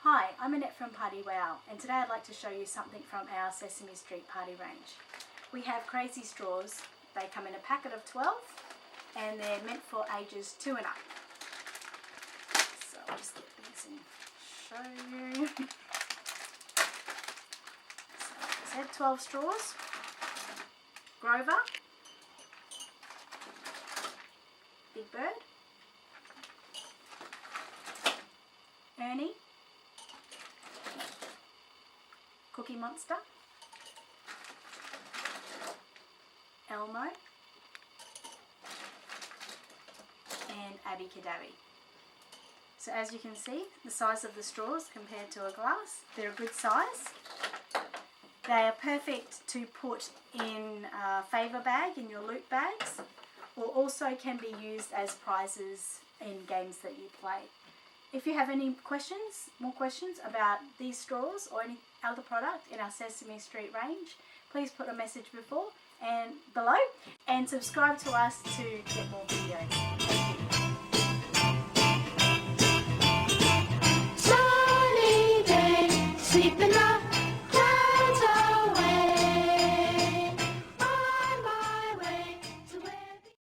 Hi, I'm Annette from PartyWow, and today I'd like to show you something from our Sesame Street party range. We have Krazy straws. They come in a packet of 12 and they're meant for ages 2 and up. So I'll just get these and show you. So as I said, 12 straws. Grover, Big Bird, Ernie, Cookie Monster, Elmo, and Abby Kadabi. So as you can see, the size of the straws compared to a glass, they're a good size. They are perfect to put in a favour bag, in your loot bags, or also can be used as prizes in games that you play. If you have any more questions about these straws or any other product in our Sesame Street range, please put a message below and subscribe to us to get more videos.